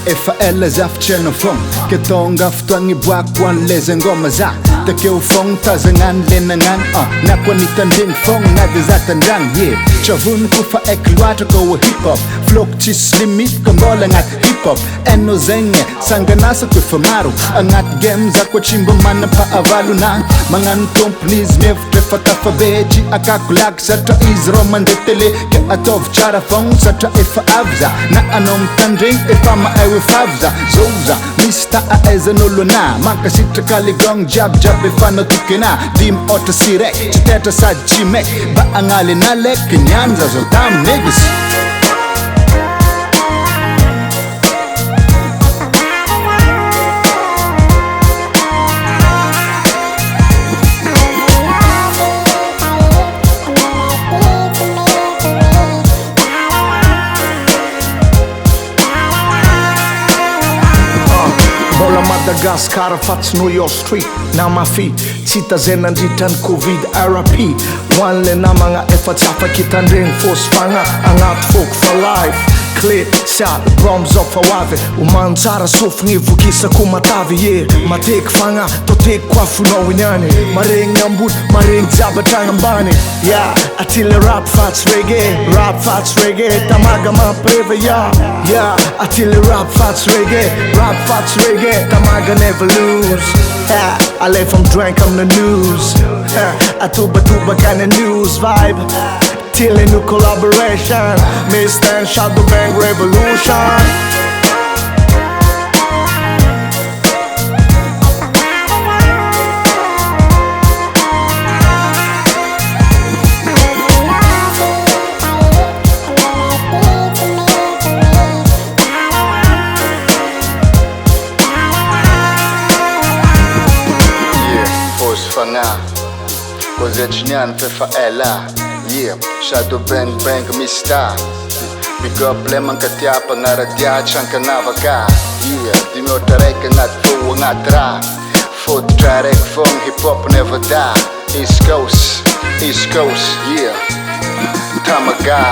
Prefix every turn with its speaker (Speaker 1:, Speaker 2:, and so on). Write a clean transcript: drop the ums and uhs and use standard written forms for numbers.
Speaker 1: Efa ela zavatra anao fogna ke tonga fotoagna iboako an'le ngoma za takeo fogna tazagnany le nagnany na koa nitandregny fogna na de za tandragno tsavony kofa aiky loatra koa hip hop floko tsisy limite ka mbola agnaty hip hop hainao zegny sanganasako efa maro agnaty game za koa tsy mba manam-pahavalona magnano tompon'izy mihevitra efa tafabe tsy akakolaky satria izy rô mandeha télé ke ataovy tsara fogna satria efa avy za na anao mitandregny efa mahay efavy za zoza Mistah ahaizan'olo ana mankasitraka le gong jiabijiaby efa natoky ana dimy ôhatra sirek tsy tetra sady tsy mek ba agnaly analeky niany za zao tamy negasy
Speaker 2: Madagascar fatsy New York Street na mafi tsy tazay nandritran'ny Covid RP hoan'le namagna efa tsy afaky hitandregny fosy fagna agnaty foko for life clé siady bomb zao fa hoavy omano tsara sofigny vokisako matavy mateky fagna toteky koafonao iniany maregny ambony maregny jiabatragny ambany aty le rap fatsy reggae tamaga mampreva aty le rap fatsy reggae tamaga never lose I let from drink on the news atuba kind of news vibe till a new collaboration Mistah and Shadow Bang Revolution
Speaker 1: FAGNAH Kozechnian fefa ela Shadow Bang Bang Mistah Big up lemang katiapa ngaradia chankanavaka Dimi otareka ngat fo ngat ra Foot track fong hip hop never die East Coast Tamaga